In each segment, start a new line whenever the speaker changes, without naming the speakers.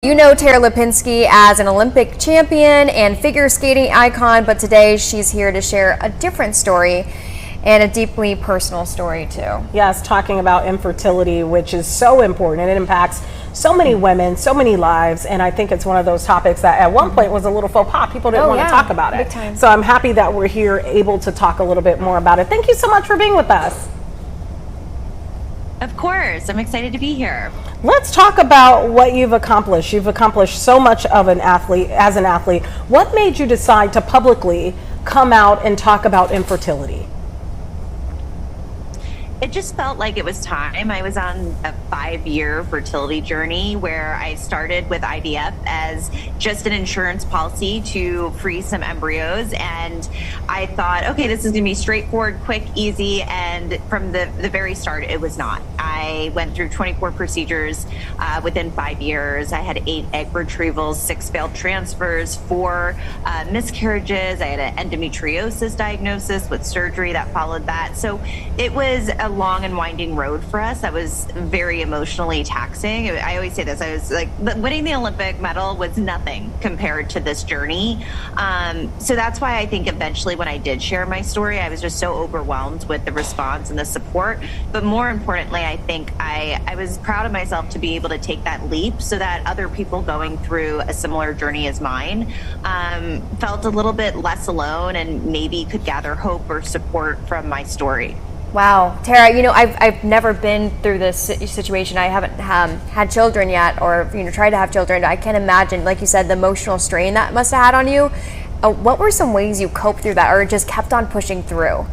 You know Tara Lipinski as an Olympic champion and figure skating icon, but today she's here to share a different story and a deeply personal story too.
Yes, talking about infertility, which is so important and it impacts so many women, so many lives, and I think it's one of those topics that at one point was a little faux pas. People didn't want to talk about it.
Big time.
So I'm happy that we're here able to talk a little bit more about it. Thank you so much for being with us.
Of course, I'm excited to be here.
Let's talk about what you've accomplished. You've accomplished so much of an athlete, as an athlete. What made you decide to publicly come out and talk about infertility?
It just felt like it was time. I was on a 5-year fertility journey where I started with IVF as just an insurance policy to free some embryos. And I thought, okay, this is gonna be straightforward, quick, easy. And from the very start, it was not. I went through 24 procedures within 5 years. I had 8 egg retrievals, 6 failed transfers, 4 miscarriages. I had an endometriosis diagnosis with surgery that followed that. So it was a long and winding road for us. That was very emotionally taxing. I always say this, I was like, winning the Olympic medal was nothing compared to this journey. So that's why I think eventually when I did share my story, I was just so overwhelmed with the response and the support. But more importantly, I think I was proud of myself to be able to take that leap so that other people going through a similar journey as mine felt a little bit less alone and maybe could gather hope or support from my story.
Wow, Tara, you know, I've never been through this situation. I haven't had children yet, or tried to have children. I can't imagine, like you said, the emotional strain that must have had on you. What were some ways you coped through that, or just kept on pushing through?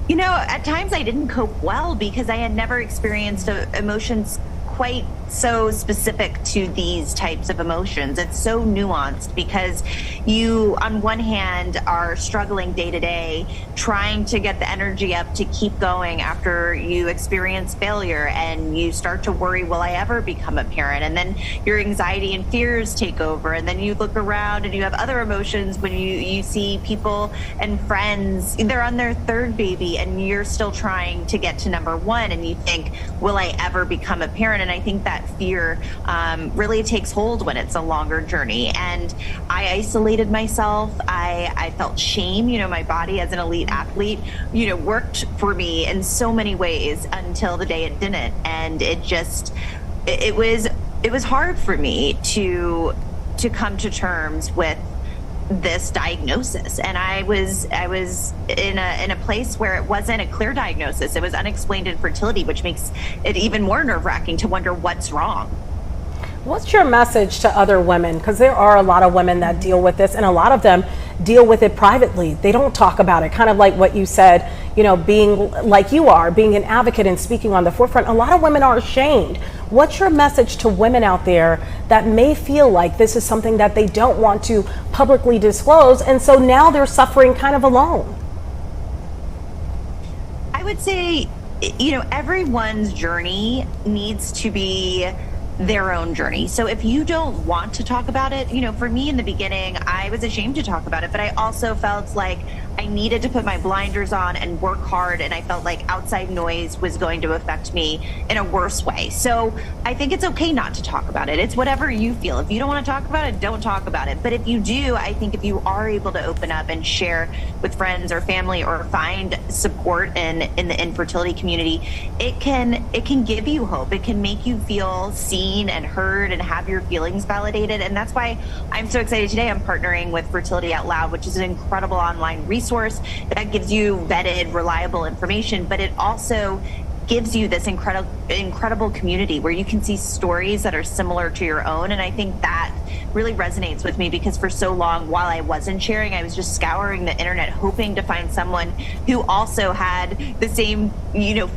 You know, at times I didn't cope well because I had never experienced emotions quite so specific to these types of emotions. It's so nuanced because you, on one hand, are struggling day to day, trying to get the energy up to keep going after you experience failure and you start to worry, will I ever become a parent? And then your anxiety and fears take over. And then you look around and you have other emotions when you see people and friends, they're on their 3rd baby and you're still trying to get to number 1 and you think, will I ever become a parent? And I think that fear really takes hold when it's a longer journey. And I isolated myself. I felt shame. You know, my body as an elite athlete, worked for me in so many ways until the day it didn't. And it was hard for me to come to terms with this diagnosis. And I was in a place where it wasn't a clear diagnosis. It was unexplained infertility, which makes it even more nerve-wracking to wonder what's wrong.
What's your message to other women? Because there are a lot of women that deal with this, and a lot of them deal with it privately. They don't talk about it, kind of like what you said, being like you are, being an advocate and speaking on the forefront. A lot of women are ashamed. What's your message to women out there that may feel like this is something that they don't want to publicly disclose, and so now they're suffering kind of alone?
I would say, everyone's journey needs to be their own journey. So if you don't want to talk about it, for me in the beginning, I was ashamed to talk about it, but I also felt like I needed to put my blinders on and work hard, and I felt like outside noise was going to affect me in a worse way. So I think it's okay not to talk about it. It's whatever you feel. If you don't want to talk about it, don't talk about it. But if you do, I think if you are able to open up and share with friends or family or find support in the infertility community, it can give you hope. It can make you feel seen and heard and have your feelings validated. And that's why I'm so excited today. I'm partnering with Fertility Out Loud, which is an incredible online resource that gives you vetted, reliable information, but it also gives you this incredible community where you can see stories that are similar to your own. And I think that really resonates with me because for so long, while I wasn't sharing, I was just scouring the internet, hoping to find someone who also had the same,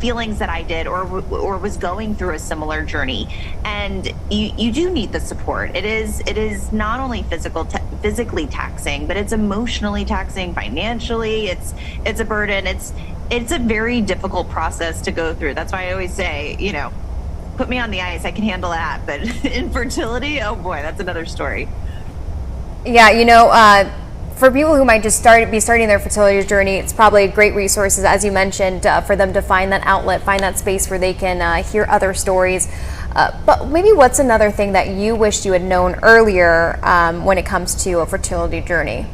feelings that I did or was going through a similar journey. And you do need the support. It is not only physically taxing, but it's emotionally taxing, financially. It's a burden. It's a very difficult process to go through. That's why I always say, put me on the ice, I can handle that. But infertility, oh boy, that's another story.
Yeah, for people who might just be starting their fertility journey, it's probably great resources, as you mentioned, for them to find that outlet, find that space where they can hear other stories But maybe what's another thing that you wished you had known earlier when it comes to a fertility journey?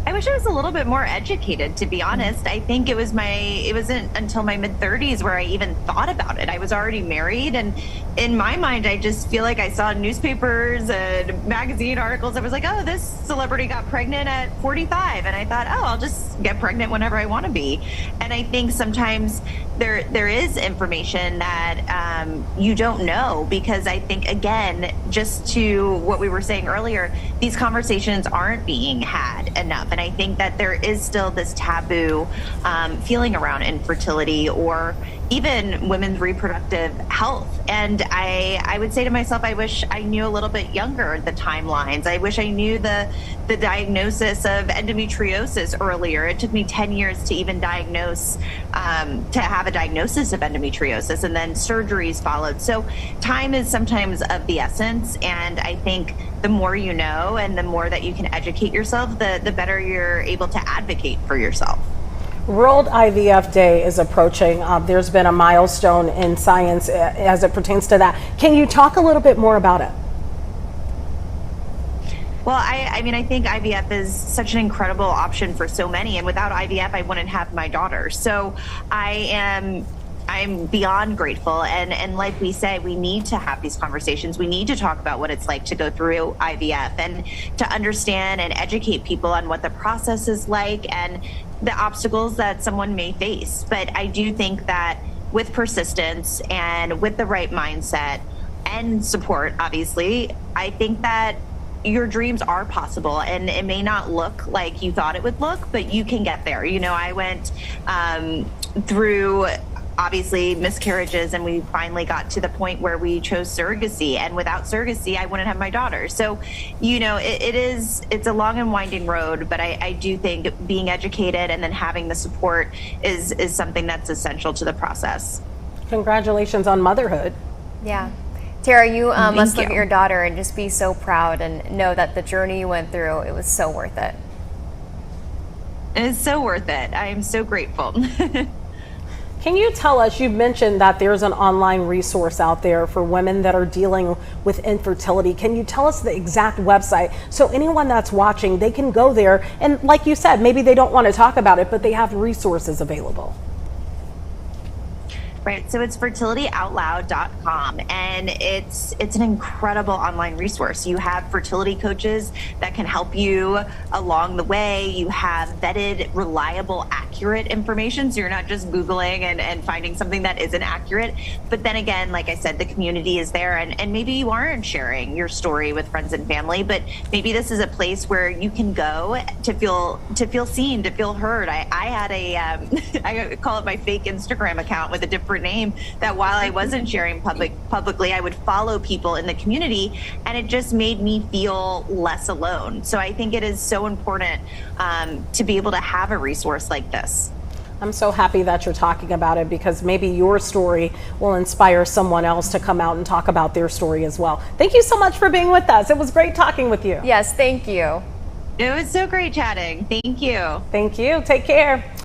I wish I was a little bit more educated, to be honest. I think it wasn't until my mid-30s where I even thought about it. I was already married, and in my mind, I just feel like I saw newspapers and magazine articles. I was like, oh, this celebrity got pregnant at 45. And I thought, oh, I'll just get pregnant whenever I want to be. And I think sometimes there is information that you don't know, because I think, again, just to what we were saying earlier, these conversations aren't being had enough. And I think that there is still this taboo feeling around infertility or even women's reproductive health. And I would say to myself, I wish I knew a little bit younger the timelines. I wish I knew the diagnosis of endometriosis earlier. It took me 10 years to even diagnose, to have a diagnosis of endometriosis, and then surgeries followed. So time is sometimes of the essence. And I think the more you know and the more that you can educate yourself, the better you're able to advocate for yourself.
World IVF Day is approaching. There's been a milestone in science as it pertains to that. Can you talk a little bit more about it?
Well, I mean, I think IVF is such an incredible option for so many. And without IVF, I wouldn't have my daughter. So I'm beyond grateful. And like we say, we need to have these conversations. We need to talk about what it's like to go through IVF and to understand and educate people on what the process is like and the obstacles that someone may face. But I do think that with persistence and with the right mindset and support, obviously, I think that your dreams are possible, and it may not look like you thought it would look, but you can get there. You know, I went through obviously miscarriages, and we finally got to the point where we chose surrogacy, and without surrogacy I wouldn't have my daughter. So, you know, it's a long and winding road, but I do think being educated and then having the support is something that's essential to the process.
Congratulations on motherhood.
Yeah. Tara, you must look
you.
at your daughter and just be so proud and know that the journey you went through, it was so worth it.
It is so worth it. I am so grateful.
Can you tell us, you mentioned that there's an online resource out there for women that are dealing with infertility. Can you tell us the exact website so anyone that's watching, they can go there and, like you said, maybe they don't want to talk about it, but they have resources available?
Right. So it's fertilityoutloud.com, and it's an incredible online resource. You have fertility coaches that can help you along the way. You have vetted, reliable, accurate information. So you're not just Googling and finding something that isn't accurate. But then again, like I said, the community is there, and maybe you aren't sharing your story with friends and family, but maybe this is a place where you can go to feel seen, to feel heard. I had I call it my fake Instagram account with a different name, that while I wasn't sharing publicly, I would follow people in the community, and it just made me feel less alone. So I think it is so important to be able to have a resource like this.
I'm so happy that you're talking about it, because maybe your story will inspire someone else to come out and talk about their story as well. Thank you so much for being with us. It was great talking with you.
Yes, thank you.
It was so great chatting. Thank you.
Thank you. Take care.